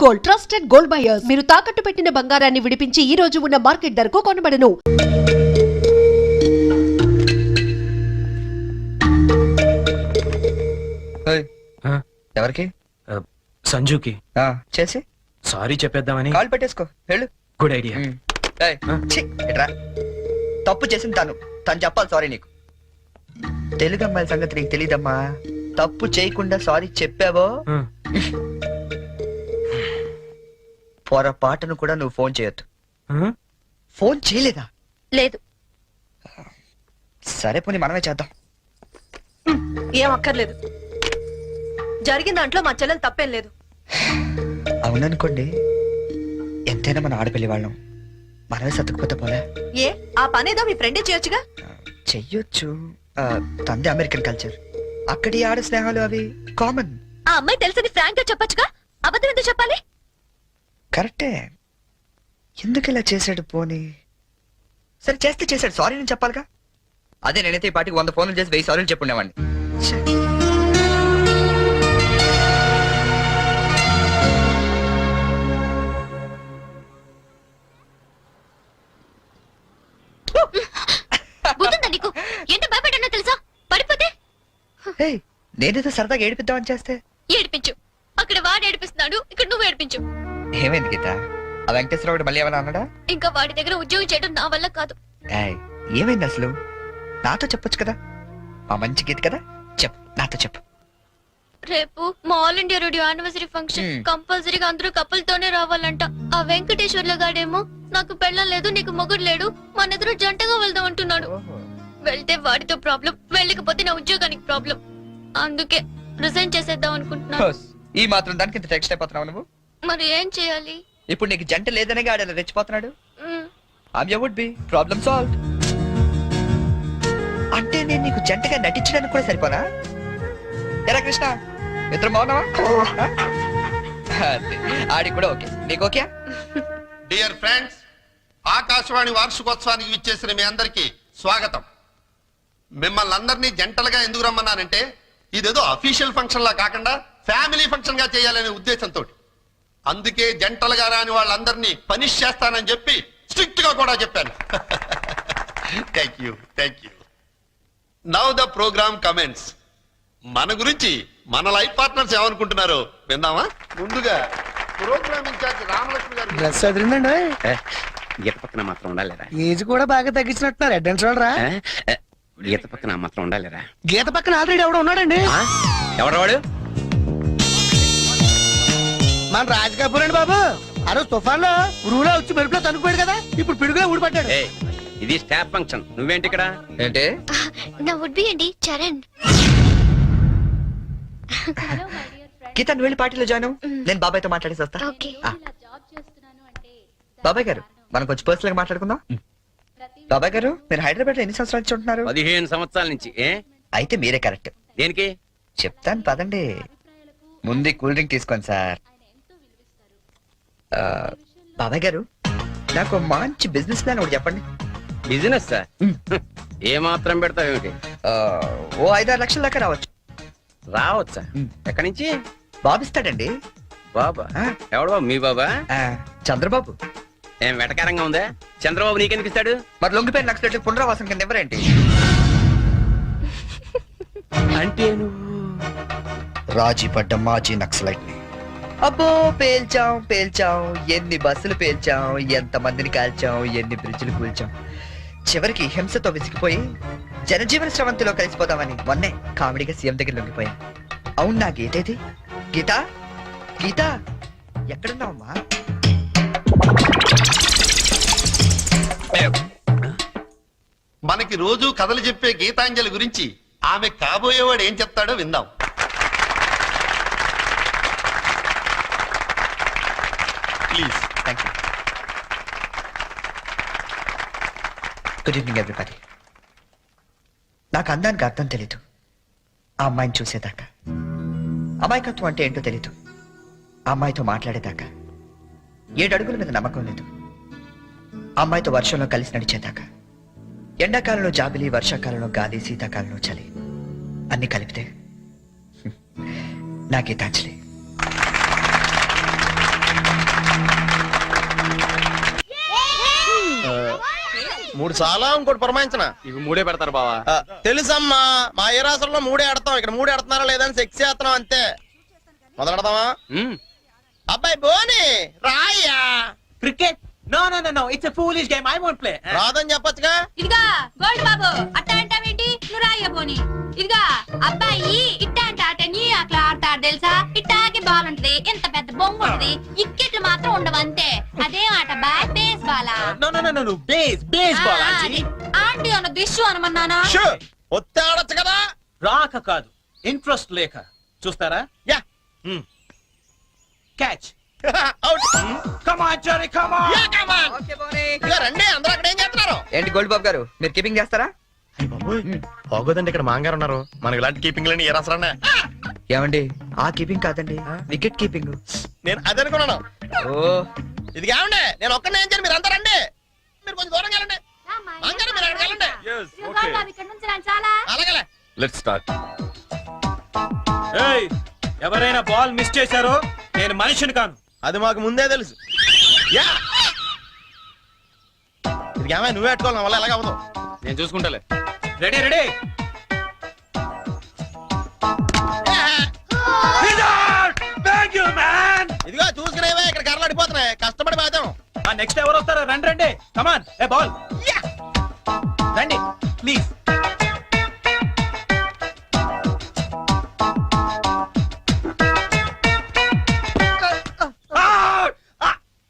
Gold, trusted gold buyers. మీరు తాకట్టు పెట్టిన బంగారాన్ని విడిపించి ఈ రోజు ఉన్న మార్కెట్ ధరకు కొనబడను. ఎవరికి? సంజుకి చేసి సారీ చెప్పేద్దామని. కాల్ పెట్టేసుకో, వెళ్ళు. Good idea. తప్పు చేసింది తను చెప్పాలి సారీ నీకు. తెలుగు అమ్మాయిల సంగతి నీకు తెలీదమ్మా. తప్పు చేయకుండా సారీ చెప్పావో పొరపాటును కూడా నువ్వు ఫోన్ చేయొద్దు. ఫోన్ చేయలేదా? లేదు. సరే పోనీ మనమే చేద్దాం. ఏం అక్కర్లేదు. జరిగిన దాంట్లో మా చెల్లెలు తప్పేం లేదు. అవుననుకోండి, ఎంతైనా మన ఆడపిల్లి వాళ్ళం. మనమే సర్దుకుపోతే పోలే. ఏ ఆ పనేదో మీ ఫ్రెండే చేయొచ్చుగా. చెయ్యొచ్చు. తంది అమెరికన్ కల్చర్, అక్కడి ఆడ స్నేహాలు అవి కామన్. ఆ అమ్మాయి తెలుసని ఫ్రాంక్ గా చెప్పొచ్చుగా. అబద్ధం ఎందుకు చెప్పాలి? కరెక్టే. ఎందుకు ఇలా చేశాడు? పోనీ సరే చేస్తే చేశాడు, సారీ నేను చెప్పాలిగా. అదే నేనైతే ఈ పాటికి 100 ఫోన్లు చేసి 1000 సారీలు చెప్పుండేవాడిని. నీకు ఎంత భయపడ్డానో తెలుసా? పడిపోతే నేనేదో సరదాగా ఏడిపిద్దామని చేస్తే ఏడిపించు. అక్కడ వాడు ఏడిపిస్తున్నాడు, ఇక్కడ నువ్వు ఏడిపించు. ఏమైంది గీత? ఆ వెంకటేశ్వరరావు మళ్ళీ ఏమన్నా అన్నాడా? ఇంకా వాడి దగ్గర ఉద్యోగం చేయడం నా వల్ల కాదు. ఏమైంది అసలు? నాతో చెప్పొచ్చు కదా. మా మంచి గీత కదా, చెప్పు, నాతో చెప్పు. రేపు మా all India radio anniversary function. కంపల్సరీగా అందరూ కపుల్తోనే రావాలంట. ఆ వెంకటేశ్వర్ల గాడేమో నాకు పెళ్ళం లేదు, నీకు మొగుడు లేడు, మన ఎదురు జంటగా వెళ్దాం అంటున్నాడు. వెళ్తే వాడితో ప్రాబ్లం, వెళ్ళకపోతే నా ఉద్యోగానికి ప్రాబ్లం. అందుకే రిజైన్ చేసేద్దాం అనుకుంటున్నా. ఈ మాత్రం దానికి ఇంత టెక్స్ట్ అయిపోతున్నావు నువ్వు. మరి ఏం చేయాలి? ఇప్పుడు నీకు జంట లేదనే గాడలా రెచ్చిపోతున్నాడు. Would be problem solve. అంటే నేను నీకు జంటగా నటించడానికి కూడా సరిపోనా? ఎరా కృష్ణ, ఇద్దరు బాగున్నావా? ఆడి కూడా ఓకే, నీకు ఓకే? డియర్ ఫ్రెండ్స్, ఆకాశవాణి వార్షికోత్సవానికి విచ్చేసిన మీ అందరికీ స్వాగతం. మిమ్మల్ని అందరినీ జంటలుగా ఎందుకు రమ్మన్నానంటే, ఇదేదో అఫీషియల్ ఫంక్షన్ లా కాకుండా ఫ్యామిలీ ఫంక్షన్ గా చేయాలనే ఉద్దేశంతో. అందుకే జంటలుగా రాని వాళ్ళందరినీ పనిష్ చేస్తానని చెప్పి స్ట్రిక్ట్ గా కూడా చెప్పాను. Thank you, thank you. Now the program comments. మన గురించి మన లైఫ్ పార్ట్నర్స్ ఏమనుకుంటున్నారో విందామా? ముందుగా ప్రోగ్రామ్ ఇన్ఛార్జ్ రామలక్ష్మి గారు. డ్రెస్ అదిరిందండి. గీత పక్కన మాత్రం ఉండాలిరా. ఏజ్ కూడా బాగా తగ్గించినట్టున్నారు. అడ్వాన్స్ చూడరా. గీత పక్కన మాత్రం ఉండాలిరా. గీత పక్కన ఆల్రెడీ ఎవడో ఉన్నాడండి. ఎవడు వాడు? మన రాజ్ కపూర్ అండి బాబు. ఆ రోజు తుఫాన్ లో ఉరువులో వచ్చి మెరుపులో తనుకుపోయాడు కదా, ఇప్పుడు పిడుగులో ఊడిపడ్డాడు. ఇది స్టాఫ్ ఫంక్షన్, నువ్వేంటి ఇక్కడ? ఏంటి? నా వుడ్ బి అండి చరణ్. గీత నువ్వు వెళ్ళి పార్టీలో జాయిన్ అవ్వు. నేను బాబాయ్తో మాట్లాడేసి వస్తా. బాబాయ్ గారు, మనం కొంచెం పర్సనల్ గా మాట్లాడుకుందాం. బాబాయ్ గారు, మీరు హైదరాబాద్ లో ఎన్ని సంవత్సరాల నుంచి ఉంటున్నారు? 15 సంవత్సరాల నుంచి. అయితే మీరే కరెక్ట్. దేనికి? చెప్తాను పదండి. ముందు కూల్ డ్రింక్ తీసుకోండి సార్. బాబాయ్ గారు, నాకు మంచి బిజినెస్ ప్లాన్ ఒకటి చెప్పండి. Business sir? ఏ మాత్రం పెడతావు ఏమిటి? ఓ 5-6 లక్షల దాకా రావచ్చు. రావచ్చా? ఎక్కడి నుంచి? బాబిస్తాడండి. బాబా? ఎవడు బాబు? మీ బాబా? చంద్రబాబు. ఏం వెటకారంగా ఉందా? చంద్రబాబు నీకెందుకు ఇస్తాడు? మరి లొంగిపోయిన నక్సలైట్లకు పునరావాసం కింద ఎవరేంటి? అంటే నువ్వు రాజీ పడ్డ మాజీ నక్సలైట్ ని. అబ్బో, పేల్చాం. ఎన్ని బస్సులు పేల్చాం, ఎంత మందిని కాల్చాం, ఎన్ని బ్రిడ్జిలు కూల్చాం. చివరికి హింసతో విసిగిపోయి జనజీవన స్రవంతిలో కలిసిపోతామని మొన్నే కామెడీగా సీఎం దగ్గర లొంగిపోయా. అవును, నా గీతేది? గీత ఎక్కడున్నావమ్మా? మనకి రోజు కథలు చెప్పే గీతాంజలి గురించి ఆమె కాబోయేవాడు ఏం చెప్తాడో విందాం. Please. Thank you. Good evening everybody. నాకు అందానికి అర్థం తెలీదు ఆ అమ్మాయిని చూసేదాకా. అమాయకత్వం అంటే ఏంటో తెలీదు ఆ అమ్మాయితో మాట్లాడేదాకా. 7 అడుగుల మీద నమ్మకం లేదు ఆ అమ్మాయితో వర్షంలో కలిసి నడిచేదాకా. ఎండాకాలంలో జాబిలి, వర్షాకాలంలో గాలి, శీతాకాలంలో చలి, అన్ని కలిపితే నా గీతాంజలి. మూడు చాలా ఇంకోటి పురమాయించిన ఇవి మూడే పెడతారు బావా. తెలుసమ్మా, మా ఏ రాష్ట్రంలో మూడే ఆడతాం, ఇక్కడ మూడే ఆడుతున్నారా లేదని సెక్స్ చేస్తున్నాం అంతే. మొదలెడతావా? అబ్బాయి బోని రాయ్యా. Cricket? No no no no, it's a foolish game, I won't play. రాదని చెప్పొచ్చుగా. ఇదిగా గోల్డ్ బాబు అట్ట అంటావేంటి? నువ్వు రాయ్య పోని. ఇదిగా అబ్బాయి ఇట్ట అంటే ఆట నీ అట్లా ఆడతాడు తెలుసా? ఇట్టాకి బాల్ ఉంటది, ఎంత పెద్ద బొంగు ఉంటది, ఇక్కెట్లు మాత్రం ఉండవు అంతే. అదేం ఆట బాల్? బేస్ బాలా? No no no no, base ball aunty. Aunty అన్న బిషు అనమన్నానా? ఒత్తే ఆడొచ్చు కదా. రాక కాదు, ఇంట్రెస్ట్ లేక. చూస్తారా? Yeah. Catch. Out. Come on Jerry, come on. Yeah, come on. ఇదిగో రండి, అందరూ అక్కడ ఏం చేస్తున్నారు? ఏంటి గోల్డ్ బాబు గారు, మీరు కీపింగ్ చేస్తారా? బాగోదండి, ఇక్కడ మాంగారు ఉన్నారు. మనకి ఇలాంటి కీపింగ్ లేని ఏ రాసరానే. ఏమండి, ఆ కీపింగ్ కాదండి, వికెట్ కీపింగ్. నేను అదే అనుకున్నాను. ఓ, ఇది కావండి, నేను ఒక్కనే ఏం చేయను, మీరు అందరూ రండి. మీరు కొంచెం దూరం వెళ్ళండి. మాంగారు మీరు అక్కడికి వెళ్ళండి. ఇదిగో గోల్డ్ బాబు ఇక్కడ నుంచి రండి చాలా. అలాగే. Let's start. ఏయ్, ఎవరైనా బాల్ మిస్ చేశారో నేను మనిషిని కాను. అది మాకు ముందే తెలుసు. యా. ఇది ఏమై నువ్వే పెట్టుకోవాలి, నా వల్ల ఎలాగ అవ్వదు. నేను చూసుకుంటాలే. Ready ready. Thank you man. ఇదిగో చూసుకునేవే, ఇక్కడ కర్రలు అడిపోతున్నాయి, కష్టపడి పోతాం. నెక్స్ట్ ఎవరు వస్తారో రండి రండి. కమాన్, ఏ బాల్ రండి please.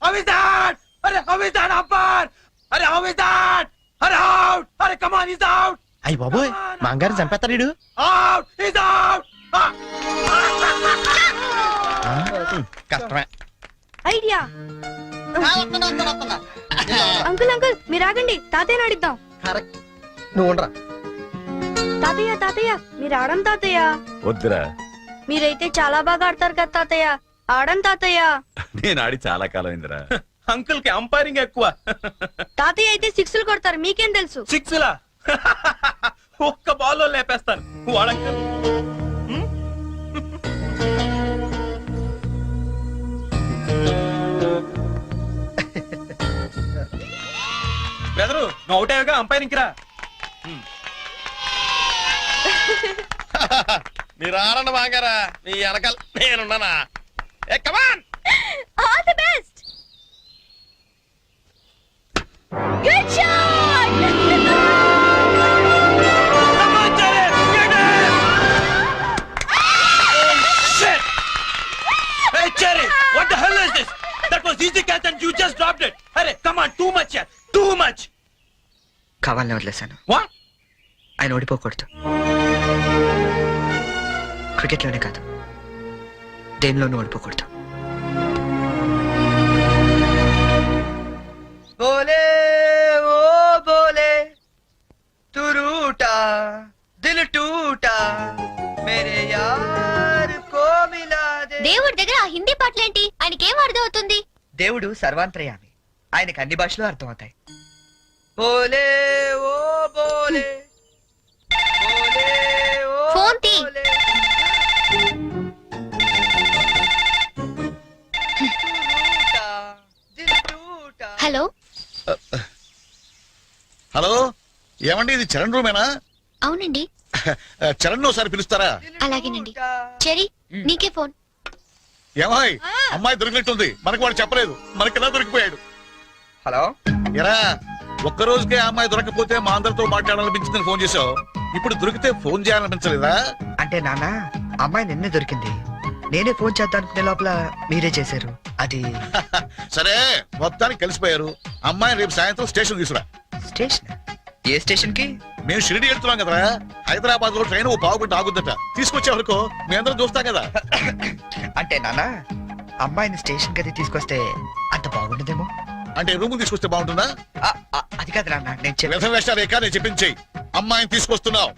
How is that? Arey, how is that umpire? Arey, how is that? Arey, out! Arey, come on, he's out! అయ్యి బాబోయ్, మాంగారు చంపేస్తాడు వీడు. Out! He's out! కష్టమే. ఐడియా. అంకుల్ అంకుల్ మీరు ఆగండి, తాతయ్య ఆడిద్దాం. కరెక్ట్, నువ్వు ఉండరా. తాతయ్య తాతయ్య మీరు ఆడం తాతయ్య. వద్దురా, మీరైతే చాలా బాగా ఆడతారు కదా తాతయ్య, ఆడం తాతయ్య. నేను ఆడి చాలా కాలం అయిందిరా. అంకుల్ కి అంపైరింగ్ ఎక్కువ. తాతయ్య అయితే సిక్స్లు కొడతారు, మీకేం తెలుసు? సిక్స్ లా? ఒక్క బాల్ లో లేపేస్తాను వాడంకల్. బ్రదరు, నువ్వు అవుట్ అయ్యాగా అంపైరింగ్ రా. మీరు ఆడండి మాంగారా, మీ వెనకాల నేనున్నానా. ఏ come on. All the best. Good shot. Come on, Jerry! Get it! Shit! Hey, Jerry! What the hell is this? That was easy catch and you just dropped it. Hurry, come on, too much here. Too much. కావాలని వదిలేశాను. What? ఆయన ఓడిపోకూడదు. క్రికెట్లోనే కాదు, దేనిలోనూ ఓడిపోకూడదు. బోలే ఓ బోలే తు రూటా దిల్ టూటా మేరే యార్ కో మిలా they. దేవుడి దగ్గర ఆ హిందీ పాటలేంటి? ఆయనకేం అర్థం అవుతుంది? దేవుడు సర్వాంతర్యామి, ఆయనకు అన్ని భాషలు అర్థమవుతాయి. బోలే ఓ బోలే బోలే ఓ ఫోన్ తీ. బోలే. హలో, హలో, ఏమండి ఇది చరణ్ రూమేనా? అవునండి. చరణ్ ఒకసారి పిలుస్తారా? అలాగేనండి. చెరీ, నీకే ఫోన్. ఏమాయ్, అమ్మాయి దొరికినట్టుంది, మనకు వాడు చెప్పలేదు, మనకెలా దొరికిపోయాడు? హలో, ఎరా, ఒక్క రోజుకే ఆ అమ్మాయి దొరకపోతే మా అందరితో మాట్లాడాలనిపించిందని ఫోన్ చేసావు, ఇప్పుడు దొరికితే ఫోన్ చేయాలనిపించలేదా? అంటే నాన్న, అమ్మాయి నిన్నే దొరికింది, నేనే ఫోన్ చేద్దాం అనుకునే లోపల మీరే చేశారు. అది సరే, మొత్తానికి కలిసిపోయారు. అమ్మాయిని రేపు సాయంత్రం స్టేషన్ తీసుకురా. స్టేషన్? ఏ స్టేషన్ కి? మేము షిరిడి వెళ్తున్నాం కదరా, హైదరాబాద్ లో ట్రైన్ ఓ పావుగంట ఆగుద్దట, తీసుకొచ్చే వరకు మీ అందరం చూస్తాం కదా. అంటే నాన్న, అమ్మాయిని స్టేషన్ గది తీసుకొస్తే అంత బాగుండదేమో. అంటే రూమ్ తీసుకొస్తే బాగుంటుందా? అది కాదు నాన్న, నేను చెప్పేది. వ్యర్థం వేషాలు ఎక్క, నేను చెప్పించేయి. అమ్మాయిని తీసుకొస్తున్నావు.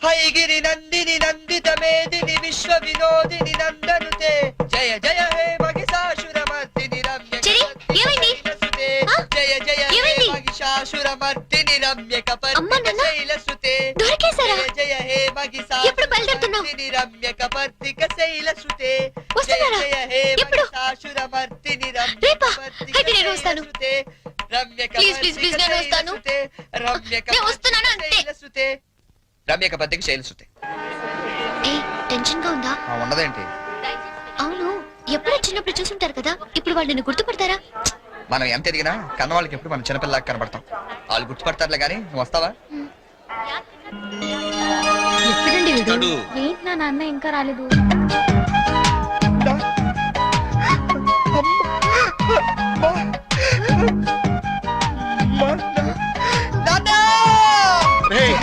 హైగిరి నందిని నందిత మేదిని విశ్వ వినోదిని నందనుతే జయ జయ హే మహిషాసురమర్దిని రమ్య. చెరీ, ఏమైంది? ఆ? జయ జయ హే ఏమైంది? మహిషాసురమర్దిని రమ్య అమ్మా, నాన్న? శైలసుతే దొరికేశారా? జయ జయ హే ఎప్పుడు బయలుదేరుతున్నావ్? మహిషాసురమర్దిని రమ్య రమ్యకపర్తిక శైలసుతే వస్తున్నారా? జయ జయ హే ఎప్పుడు? మహిషాసురమర్దిని రేపా? రమ్యకపర్తిక అయితే నేను వస్తాను. శైలసుతే, Please, please, please, నేను వస్తాను. శైలసుతే, నేను వస్తున్నాను అంతే. శైలసుతే. రమ్యకపర్తిక శైలసుతే. ఏ టెన్షన్ గా ఉందా? ఉన్నదేంటి? అవును, ఎప్పుడో చిన్నప్పుడు చూసుంటారు కదా, ఇప్పుడు వాళ్ళు నిన్ను గుర్తుపడతారా? మనం ఎంత ఎదిగినా కన్న వాళ్ళకి ఎప్పుడు మనం చిన్నపిల్లలాగా కనబడతాం. వాళ్ళు గుర్తుపడతారులే కానీ నువ్వు వస్తావా? ఎప్పుడండి వీడు? తడు. ఏంటి నా నాన్న ఇంకా రాలేదు? రేయ్,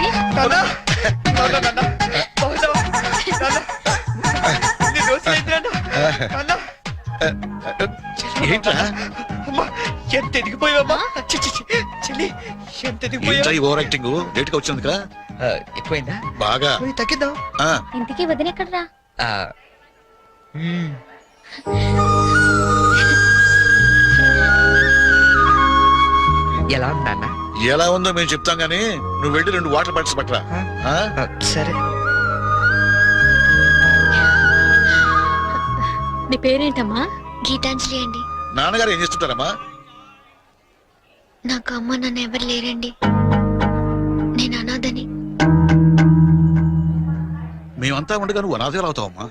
ఏంట్రా ఎంత ఎదిగిపోయావమ్మా? చెల్లి ఎంత ఏంట్రా ఈ ఓవర్ యాక్టింగ్? లేట్ గా వచ్చినందుక ఎక్కువైందా? బాగా తగ్గిద్దాం. ఆ, ఇంటికి వదిన ఎక్కడరా? ఎలా ఉన్నా అన్న? ఎలా ఉందో మేము చెప్తాం గానీ నువ్వు వెళ్ళి 2 వాటర్ బాటిల్స్ పట్టరా. ఆ? సరే. నీ పేరేంటమ్మా? గీతాంజలి అండి. నాన్నగారు ఏం చేస్తుంటారమ్మా? నాకు అమ్మ నాన్న ఎవరు లేరండి, నేను అనాథని. మేమంతా ఉండగా నువ్వు అనాథలు అవుతావమ్మా.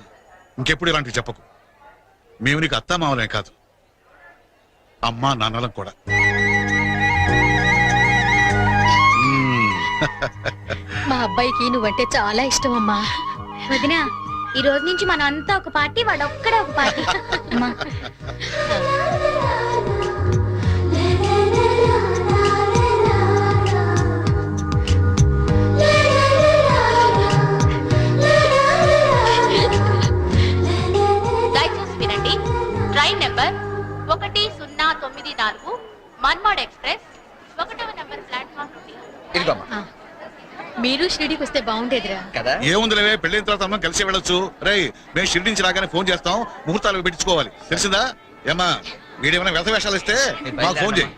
ఇంకెప్పుడు ఇలాంటివి చెప్పకు. మేము నీకు అత్తా మామలే కాదు, అమ్మా నాన్నలం కూడా. మా అబ్బాయికి నువ్వంటే చాలా ఇష్టం అమ్మా. వదిన, ఈ రోజు నుంచి మనం అంతా ఒక పార్టీ, వాడు ఒక్కడే ఒక పార్టీ. అమ్మా దయచేసి వినండి. ట్రైన్ నెంబర్ 1094 మన్మాడ్ ఎక్స్ప్రెస్ 1వ నెంబర్ ప్లాట్ఫామ్ నుండి. ఇదిగోమ్మా. మీరు షిరిడీకి వస్తే బాగుండేదిరా. కదా? ఏముందిలేవే, పెళ్ళైన తర్వాత అమ్మ కలిసి వెళ్ళొచ్చు. రై, మేము షిరిడి నుంచి రాగానే ఫోన్ చేస్తాం, ముహూర్తాలు పెట్టించుకోవాలి. తెలిసిందా? ఏమ్మా, వీడేమైనా వ్యర్థ వేషాలు ఇస్తే మాకు ఫోన్ చేయి,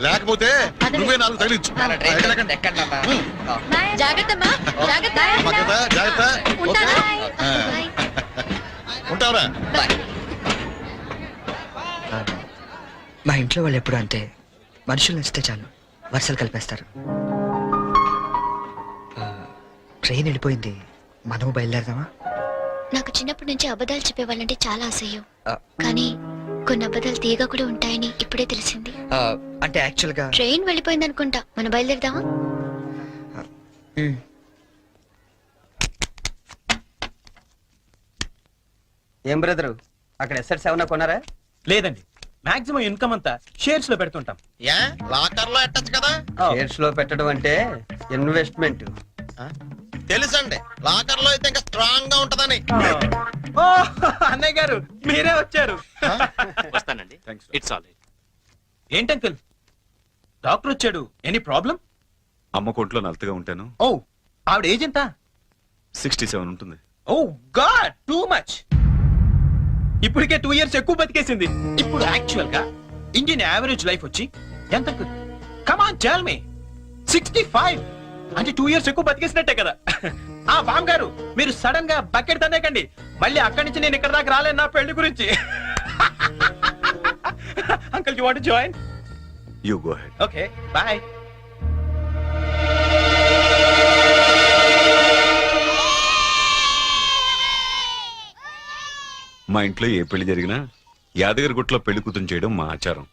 లేకపోతే నువ్వే 4 తగిలించు. నాన్న, ట్రైన్ ఎక్కండి అమ్మా. జాగ్రత్త అమ్మా, జాగ్రత్త. జాగ్రత్త. ఓకే. ఉంటాను. ఆ. బాయ్. ఉంటావురా. బాయ్. మా ఇంట్లో వాళ్ళు ఎప్పుడు అంతే, మనుషులు నచ్చితే చాలు వరుసలు కలిపేస్తారు. ట్రైన్ వెళ్ళిపోయింది, మనము బయలుదేరదామా? నాకు చిన్నప్పటి నుంచి అబద్ధాలు చెప్పేవాళ్ళంటే చాలా అసహ్యం, ఆ, కానీ కొన్ని అబద్ధాలు తీయగా కూడా ఉంటాయని ఇప్పుడే తెలిసింది. అంటే యాక్చువల్ గా ట్రైన్ వెళ్ళిపోయింది అనుకుంటా, మనం బయలుదేరదామా? ఏం బ్రదరు, అక్కడ ఎస్ఎట్స్ ఏమన్నా కొన్నారా? లేదండి, మాక్సిమం ఇన్కమ్ అంతా షేర్స్ లో పెడుతుంటాం. యా లాకర్ లో ఎట్టచ్చు కదా? షేర్స్ లో పెట్టడం అంటే ఇన్వెస్ట్మెంట్. తెలుసండి, లాకర్ లో అయితే ఇంకా స్ట్రాంగ్ గా ఉంటదని. ఓ, అన్నయ్య గారు మీరే వచ్చారు. వస్తానండి. It's all right. ఏంటి అంకుల్, డాక్టర్ వచ్చాడు, ఎనీ ప్రాబ్లం? అమ్మ కొంట్లో నలతగా ఉంటాను. ఓ, ఆవిడ ఏజ్ ఎంత? 67 ఉంటుంది. ఓ గాడ్, టూ మచ్. ఇప్పటికే 2 years ఎక్కువ బతికేసింది. ఇప్పుడు యాక్చువల్ గా ఇండియన్ యావరేజ్ లైఫ్ వచ్చి ఎంత? Come on tell me. 65 అంటే 2 years ఎక్కువ బతికేసినట్టే కదా. ఆ బామ్ గారు, మీరు సడన్ గా బకెట్ తనేకండి, మళ్ళీ అక్కడి నుంచి నేను ఇక్కడ దాకా రాలేను నా పెళ్లి గురించి. Uncle, you want to join? You go head. Okay, bye. మా ఇంట్లో ఏ పెళ్లి జరిగినా యాదగిరి గుట్లో పెళ్లి కూతురు చేయడం మా ఆచారం.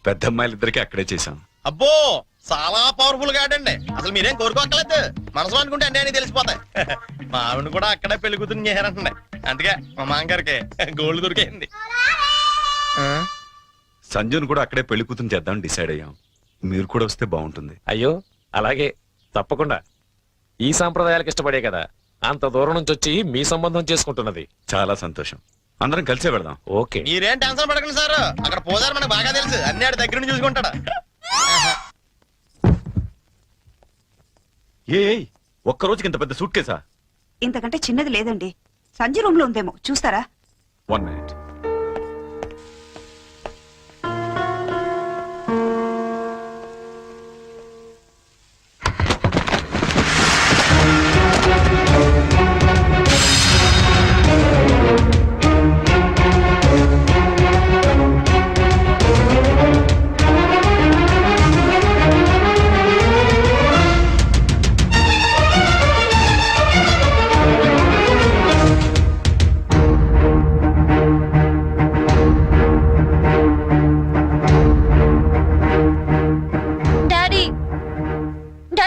పెద్ద అమ్మాయిలిద్దరికి అక్కడే చేశాం. అబ్బో, చాలా పవర్ఫుల్ గాడండి. అసలు మీరేం కోరుకోక్కర్లేదు, మనసు అనుకుంటే అన్నీ అని తెలిసిపోతాయి. మా ఆవిడ కూడా అక్కడే పెళ్లి కూతురు చేశారంటండి, అందుకే మా మామగారికి గోల్డ్ దొరికింది. సంజును కూడా అక్కడే పెళ్లి కూతురు చేద్దాం డిసైడ్ అయ్యాం. మీరు కూడా వస్తే బాగుంటుంది. అయ్యో అలాగే, తప్పకుండా. ఈ సాంప్రదాయాలకు ఇష్టపడే కదా అంత దూరం నుంచి వచ్చి మీ సంబంధం చేసుకుంటున్నది. చాలా సంతోషం. అందరం కలిసే వెళదాం. ఓకే. మీరేం టెన్షన్ పడకండి సార్, అక్కడ పోదారు మనకు బాగా తెలుసు, అన్ని ఆడి దగ్గర నుంచి చూసుకుంటాడు. ఒక్క రోజుకి ఇంత పెద్ద సూట్ కేసా? ఇంతకంటే చిన్నది లేదండి, సంజయ్ రూమ్ లో ఉందేమో, చూస్తారా? 1 minute.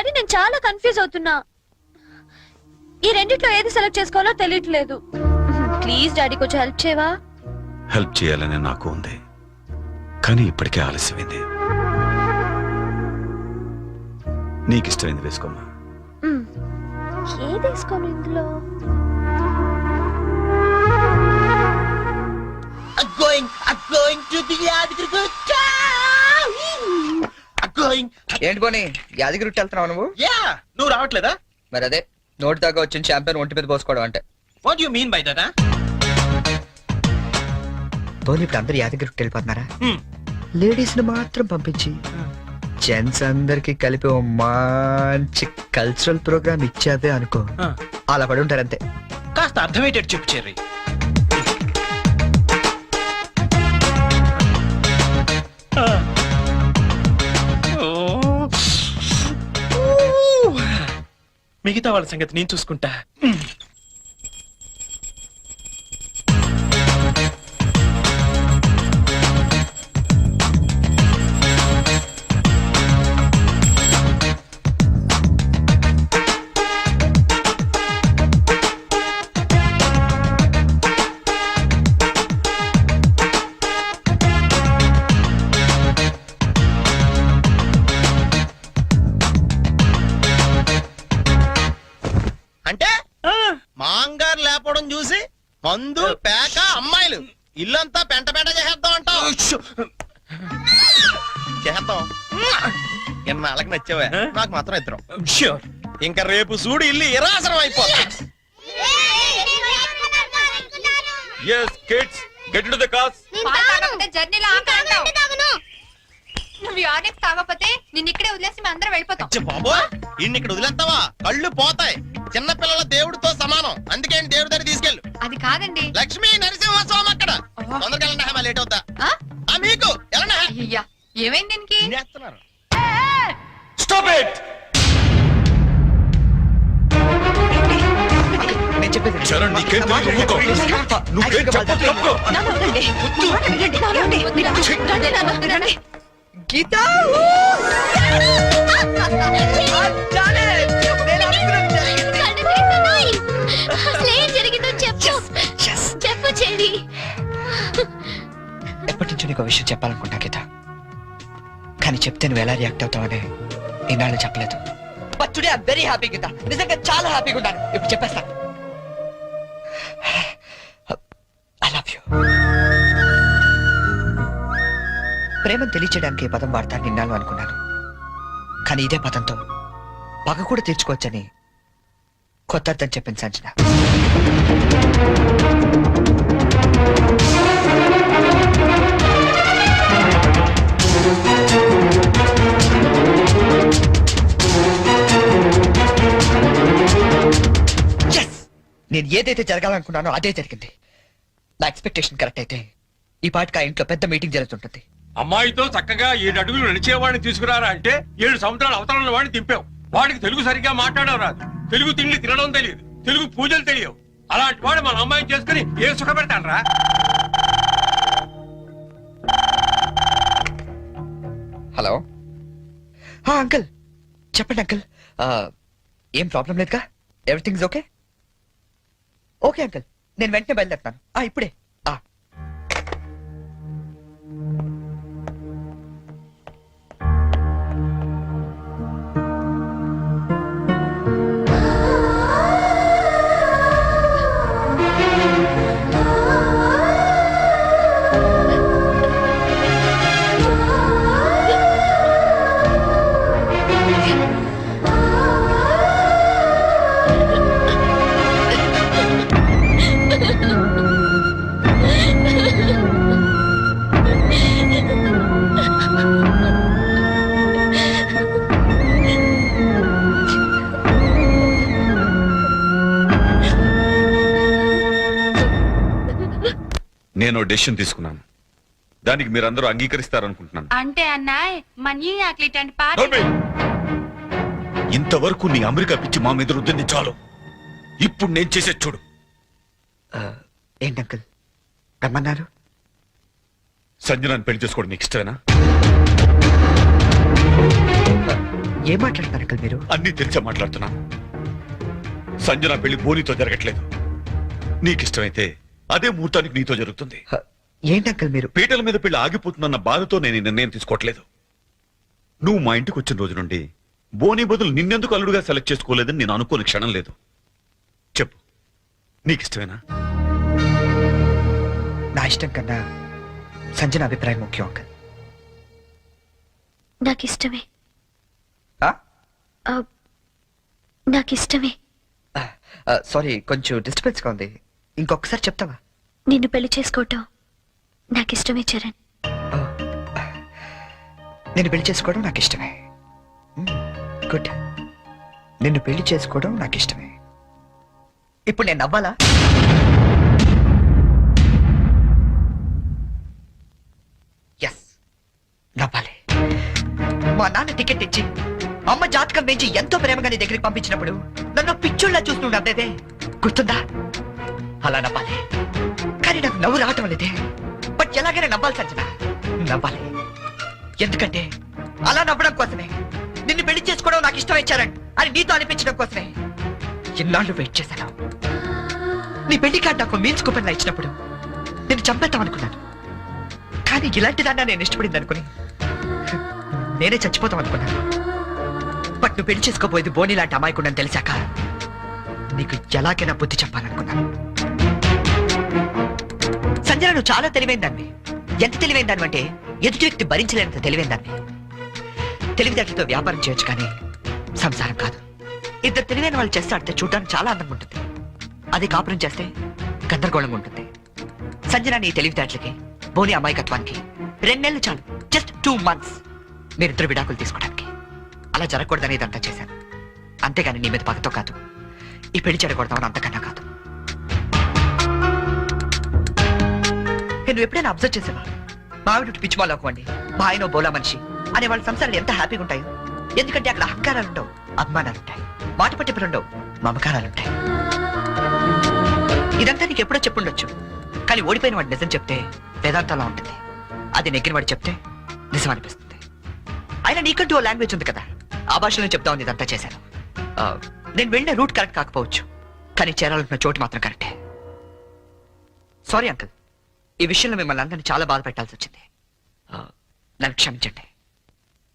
కానీ నేను చాలా కన్ఫ్యూజ్ అవుతున్నా. ఈ రెండిట్లో ఏది సెలెక్ట్ చేసుకోవాలో తెలియట్లేదు. ప్లీజ్ డాడీ కొంచెం హెల్ప్ చేయవా? హెల్ప్ చేయాలని నాకు ఉంది, కానీ ఇప్పటికే ఆలస్యమైంది. నీకు ఇష్టమైంది వేసుకోమ్మా. ఏది వేసుకోను ఇందులో? ఏంటి పోనీ యాదగిరి వెళ్తున్నావు నువ్వు? యా, నువ్వు రావట్లేదా? మరి అదే నోటి దాకా వచ్చిన చాంపియన్ ఒంటి మీద పోసుకోవడం అంటే. What you mean by that? పోనీ ఇప్పుడు అందరు యాదగిరి వెళ్ళిపోతున్నారా? లేడీస్ ని మాత్రం పంపించి జెంట్స్ అందరికి కలిపి ఓ మంచి కల్చరల్ ప్రోగ్రామ్ ఇచ్చావే అనుకో, అలా పడి ఉంటారంతే. కాస్త అర్థమయ్యేటట్టు చెప్పు చెర్రీ. మిగతా వాళ్ళ సంగతి నేను చూసుకుంటా. అంటే మాంగారు లేపడం చూసి మందు పేక అమ్మాయిలు ఇల్లంతా పెంట పెంట చేసేద్దాం అంటావు. చేద్దాం. ఎన్నాళ్ళకి నచ్చావా? నాకు మాత్రం ఇద్దరం. ష్యూర్. ఇంకా రేపు చూడు ఇల్లు ఇరాసనం అయిపోతా. Yes, kids, get into the cars. జర్నీలో నువ్వు యూనిక్ తాగకపోతే నిన్ను ఇక్కడే వదిలేసి మేము అందరం వెళ్ళిపోతాం. బాబోయ్, ఇన్ని ఇక్కడ వదిలేస్తావా? కళ్ళు పోతాయి. చిన్న పిల్లల దేవుడితో సమానం. అందుకే దేవుడి దగ్గర తీసుకెళ్ళు. అది కాదండి. లక్ష్మీ నరసింహస్వామి అక్కడ. తొందరగా వెళ్ళండి. లేట్ అవుతా. మీకు వెళ్ళండి. అయ్యా, ఏమైంది దీనికి? చేస్తున్నారు. Stop it! నేను చెప్పేది చరణ్, నీకేం తెలియదు, ఊరుకో. నువ్వేం చెప్పొద్దు, తప్పుకో. గీతా అసలేం జరిగిందో చెప్పు. చెప్పు చెల్లి. ఎప్పటి నుంచో నీకు విషయం చెప్పాలనుకుంటా గీత, కానీ చెప్తే నువ్వు ఎలా రియాక్ట్ అవుతావని ఈనాళ్ళు చెప్పలేదు. But today I am very happy Geetha, నిజంగా చాలా హ్యాపీగా ఉన్నాను. ఇప్పుడు చెప్పేస్తా. I love you. ప్రేమను తెలియచేయడానికి ఈ పదం వాడతాను నిన్నాళ్ళు అనుకున్నాను, కానీ ఇదే పదంతో పగ కూడా తీర్చుకోవచ్చని కొత్త అర్థం చెప్పింది సంజన. నేను ఏదైతే జరగాలనుకున్నానో అదే జరిగింది. నా ఎక్స్పెక్టేషన్ కరెక్ట్ అయితే ఈ పాటికి ఆ ఇంట్లో పెద్ద మీటింగ్ జరుగుతుంటుంది. అమ్మాయితో చక్కగా 7 అడుగులు నడిచేవాడిని తీసుకురారా అంటే 7 సంవత్సరాలు అవతల వాడిని దింపావు. వాడికి తెలుగు సరిగ్గా మాట్లాడడం రాదు, తెలుగు తిండి తినడం తెలియదు, తెలుగు పూజలు తెలియవు. అలాంటి వాడు మన అమ్మాయిని చేసుకుని ఏ సుఖపెడతాను రా? హలో అంకుల్, చెప్పండి అంకుల్. ఏం ప్రాబ్లం లేదుగా? Everything okay? ఓకే అంకుల్, నేను వెంటనే బయలుదేరుతాను. ఇప్పుడే. నేను డెసిషన్ తీసుకున్నాను, దానికి మీరందరూ అంగీకరిస్తారనుకుంటున్నాను. అంటే అన్నాయ్ మనీ అట్లీట్ అండ్ పార్టీ. నోర్మి! ఇంతవరకు నీ అమెరికా పిచ్చి మా మీద రుద్దింది చాలు. ఇప్పుడు నేను చేసే చూడు. ఏంటి అంకుల్ రమ్మన్నారు? సంజనాన్ని పెళ్లి చేసుకోవడం నీకు ఇష్టమేనా? ఏం మాట్లాడతారు అంకుల్ మీరు? అన్ని తెలిసే మాట్లాడుతున్నాను. సంజన పెళ్లి బోనితో జరగట్లేదు. నీకిష్టమైతే అదే ముహూర్తానికి నీతో జరుగుతుంది. ఏంటి అంకుల్ మీరు? పీటల మీద పెళ్లి ఆగిపోతుందన్న బాధతో నేను ఈ నిర్ణయం తీసుకోవట్లేదు. నువ్వు మా ఇంటికి వచ్చిన రోజు నుండి బోని బదులు నిన్నెందుకు అల్లుడుగా సెలెక్ట్ చేసుకోలేదని నేను అనుకోని క్షణం లేదు. చెప్పు, నీకిష్టమేనా? నా ఇష్టం కన్నా సంజన అభిప్రాయం ముఖ్యం అంకుల్. నాకిష్టమే. ఆ? నాకిష్టమే. సారీ, కొంచెం డిస్టర్బెన్స్ గా ఉంది. ఇంకొకసారి చెప్తావా? నిన్ను పెళ్లి చేసుకోవటం నాకిష్టమే చరణ్. నేను పెళ్లి చేసుకోవడం నాకు ఇష్టమే. గుడ్. నిన్ను పెళ్లి చేసుకోవడం నాకు ఇష్టమే. ఇప్పుడు నేను నవ్వాలా? ఎస్, నవ్వాలి. మా నాన్న టికెట్ ఇచ్చి అమ్మ జాతకం వేయించి ఎంతో ప్రేమగా నీ దగ్గరికి పంపించినప్పుడు నన్ను పిచ్చోళ్ళ చూస్తుండే గుర్తుందా? అలా నవ్వాలి. కానీ నాకు నవ్వు రావటం లేదే. బట్ ఎలాగైనా నవ్వాలి సంజన, నవ్వాలి. ఎందుకంటే అలా నవ్వడం కోసమే, నిన్ను పెళ్లి చేసుకోవడం నాకు ఇష్టం ఇచ్చారని అని నీతో అనిపించడం కోసమే ఇన్నాళ్ళు వెయిట్ చేశాను. నీ పెళ్లి కార్డు నాకు మీల్స్ కూపన్లా ఇచ్చినప్పుడు నేను చంపేద్దాం అనుకున్నాను. కానీ ఇలాంటి దాన్ని నేను ఇష్టపడింది అనుకుని నేనే చచ్చిపోతాం అనుకున్నాను. బట్ నువ్వు పెళ్లి చేసుకోబోయేది బోని లాంటి అమాయకుండని తెలిసాక నీకు ఎలాగైనా బుద్ధి చెప్పాలనుకున్నాను. సంజన, నువ్వు చాలా తెలివైందాన్ని. ఎంత తెలివైందాన్ని అంటే ఎదుటి వ్యక్తి భరించలేనంత తెలివైందాన్ని. తెలివితేటలతో వ్యాపారం చేయొచ్చు కానీ సంసారం కాదు. ఇద్దరు తెలివైన వాళ్ళు చేస్తే ఆడితే చూడడానికి చాలా అందంగా ఉంటుంది. అది కాపురం చేస్తే గందరగోళంగా ఉంటుంది. సంజన నీ తెలివితేటలకి, బోని అమాయకత్వానికి 2 నెలలు చాలు. జస్ట్ 2 months మీరిద్దరు విడాకులు తీసుకోవడానికి. అలా జరగకూడదని ఇదంతా చేశాను. అంతేగాని నీ మీద పగతో కాదు. ఈ పెళ్లి చెడకూడదామని అంతకన్నా కాదు. నువ్వు ఎప్పుడైనా అబ్జర్వ్ చేసావా? మా ఆవిడ పిచ్చిమాలో అవ్వండి, మా ఆయన బోలా మనిషి అనే వాళ్ళ సంసారాలు ఎంత హ్యాపీగా ఉంటాయో. ఎందుకంటే అక్కడ అహంకారాలు ఉండవు, అభిమానాలు ఉంటాయి. మాట పట్టింపులు ఉండవు, మమకారాలు ఉంటాయి. ఇదంతా నీకు ఎప్పుడో చెప్పుండొచ్చు. కానీ ఓడిపోయిన వాడు నిజం చెప్తే వేదాంతంలా ఉంటుంది. అది నెగ్గిన వాడు చెప్తే నిజం అనిపిస్తుంది. అయినా నీకంటూ ఓ లాంగ్వేజ్ ఉంది కదా, ఆ భాషలో చెప్తామని ఇదంతా చేశాను. నేను వెళ్ళిన రూట్ కరెక్ట్ కాకపోవచ్చు, కానీ చేరాలనుకున్న చోటు మాత్రం కరెక్టే. సారీ అంకుల్, ఈ విషయంలో మిమ్మల్ని అందరినీ చాలా బాధ పెట్టాల్సి వచ్చింది. నన్ను క్షమించండి.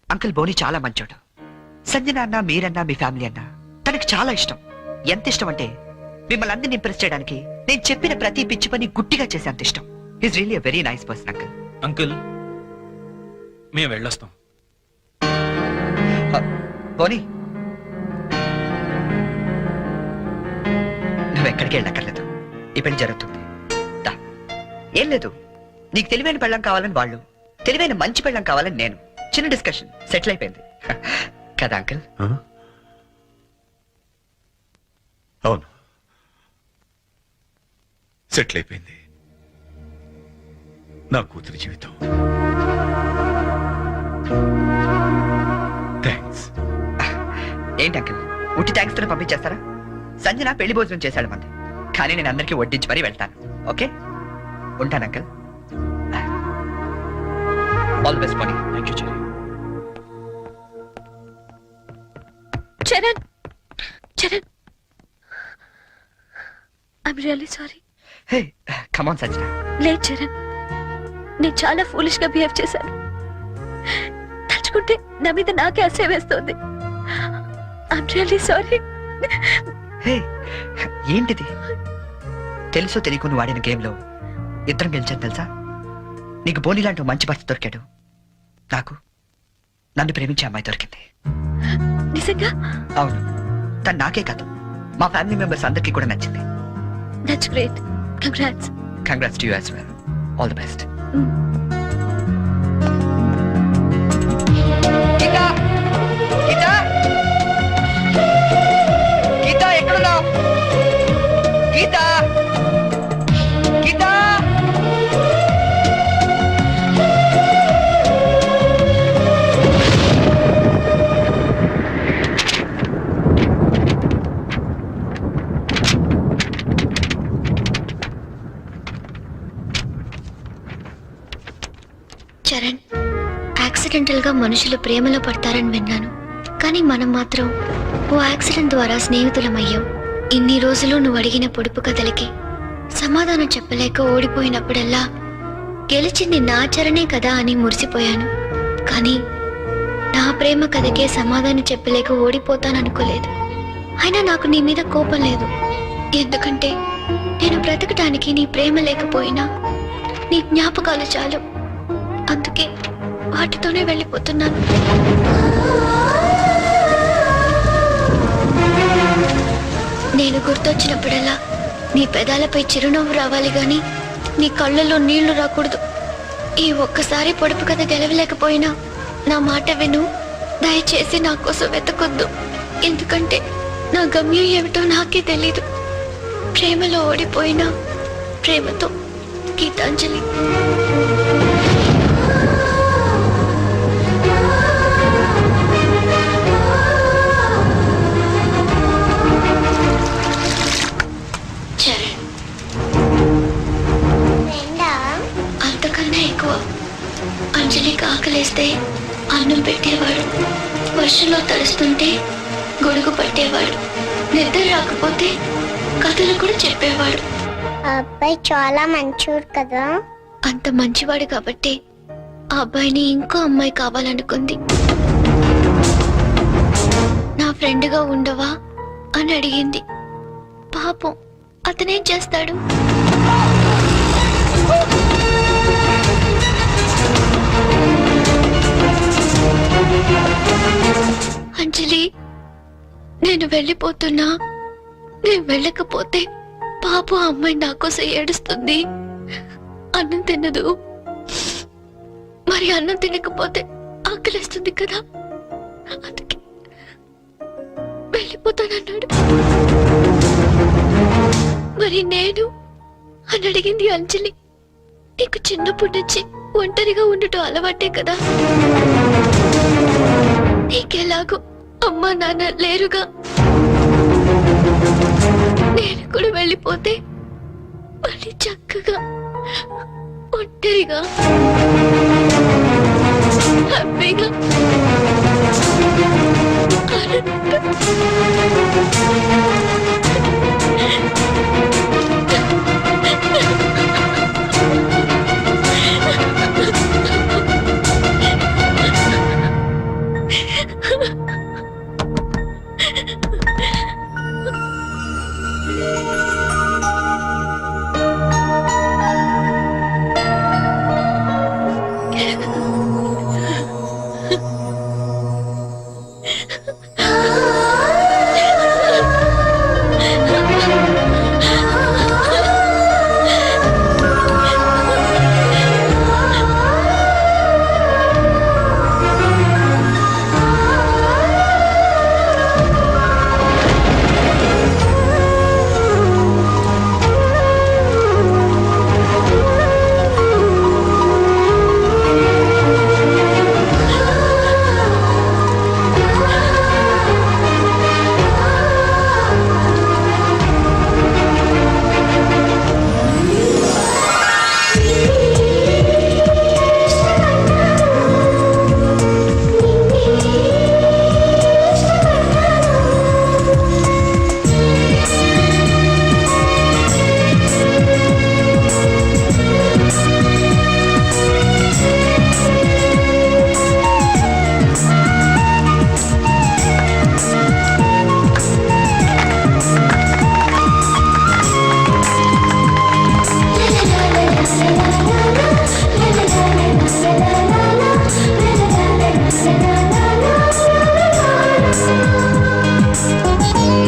అంకుల్ బోని చాలా మంచోడు. సంజన అన్న, మీరన్నా, మీ ఫ్యామిలీ అన్నా తనకి చాలా ఇష్టం. ఎంత ఇష్టం అంటే మిమ్మల్ని అందరినీ ఇంప్రెస్ చేయడానికి నేను చెప్పిన ప్రతి పిచ్చి పని గుట్టిగా చేసే అంత ఇష్టం. Is really a very nice person uncle. Uncle, మేము వెళ్ళొస్తాం. బోని, నువ్వు ఎక్కడికి వెళ్ళక్కర్లేదు. ఈ పెళ్లి జరుగుతుంది. దా. ఏం లేదు, నీకు తెలివైన పెళ్ళం కావాలని వాళ్ళు, తెలివైన మంచి పెళ్ళం కావాలని నేను. చిన్న డిస్కషన్ సెటిల్ అయిపోయింది కదా అంకుల్? అవును, సెటిల్ అయిపోయింది నా కూతురి జీవితం. థ్యాంక్స్. ఏంటి అంకుల్, ఉట్టి థ్యాంక్స్ తో పంపించేస్తారా? సంజన పెళ్లి భోజనం చేశాడు మంది, కానీ నేను అందరికీ వడ్డించి మరీ వెళ్తాను. ఓకే, ఉంటాను అంకుల్. ఆల్ బెస్ట్ పోనీ. Thank you cherry. Charan, Charan, I'm really sorry. Hey, come on Sanjana. లేదు చరణ్, నేను చాలా ఫూలిష్ గా బిహేవ్ చేశాను. తలుచుకుంటే నా మీద నాకే అసహ్యం వేస్తుంది. I'm really sorry. హే, ఏంటిది? తెలుసో తెలియకు నువ్వు ఆడిన గేమ్ లో ఇద్దరం గెలిచాను తెలుసా? నీకు బోని లాంటి మంచి భర్త దొరికాడు, నాకు నన్ను ప్రేమించే అమ్మాయి దొరికింది. నిజంగా? అవును, తను నాకే కాదు మా ఫ్యామిలీ మెంబర్స్ అందరికీ కూడా నచ్చింది. That's great. Congrats. Congrats to you as well. All the best. Geeta, Geeta, Geeta ఎక్కడున్నావు? గీతా, గీతా. చరణ్, యాక్సిడెంటల్ గా మనుషులు ప్రేమలో పడతారని విన్నాను, కానీ మనం మాత్రం ఓ యాక్సిడెంట్ ద్వారా స్నేహితులమయ్యాం. ఇన్ని రోజులు నువ్వు అడిగిన పొడుపు కథలకి సమాధానం చెప్పలేక ఓడిపోయినప్పుడల్లా గెలిచింది నా చరణే కదా అని మురిసిపోయాను. కానీ నా ప్రేమ కథకే సమాధానం చెప్పలేక ఓడిపోతాననుకోలేదు. అయినా నాకు నీ మీద కోపం లేదు. ఎందుకంటే నేను బ్రతకటానికి నీ ప్రేమ లేకపోయినా నీ జ్ఞాపకాలు చాలు. అందుకే వాటితోనే వెళ్ళిపోతున్నాను. నేను గుర్తొచ్చినప్పుడల్లా నీ పెదాలపై చిరునవ్వు రావాలి గాని నీ కళ్ళల్లో నీళ్లు రాకూడదు. ఈ ఒక్కసారి పొడుపు కథ గెలవలేకపోయినా నా మాట విను. దయచేసి నా కోసం వెతకొద్దు. ఎందుకంటే నా గమ్యం ఏమిటో నాకే తెలీదు. ప్రేమలో ఓడిపోయినా ప్రేమతో, గీతాంజలి. చరణ్. అంతకన్నా ఎక్కువ అంజలికి ఆకలేస్తే అన్నం పెట్టేవాడు. వర్షంలో తడుస్తుంటే గొడుగు పట్టేవాడు. నిద్ర రాకపోతే కథలు కూడా చెప్పేవాడు. ఆ అబ్బాయి చాలా మంచోడు కదా. అంత మంచివాడు కాబట్టి ఆ అబ్బాయిని ఇంకో అమ్మాయి కావాలనుకుంది. నా ఫ్రెండ్గా ఉండవా అని అడిగింది. పాపం అతనేం చేస్తాడు? అంజలి, నేను వెళ్ళిపోతున్నా. నేను వెళ్ళకపోతే పాపం అమ్మాయి నా కోసం ఏడుస్తుంది. అన్నం తినదు. మరి అన్నం తినకపోతే ఆకలిస్తుంది కదా. అందుకే వెళ్ళిపోతానన్నాడు. మరి నేను అని అడిగింది అంజలి. నీకు చిన్నప్పటి నుంచి ఒంటరిగా ఉండటం అలవాటే కదా. నీకెలాగో అమ్మా నాన్న లేరుగా. నేను కూడా వెళ్ళిపోతే మళ్ళీ చక్కగా ఒంటరిగా హ్యాపీగా ఆనందంగా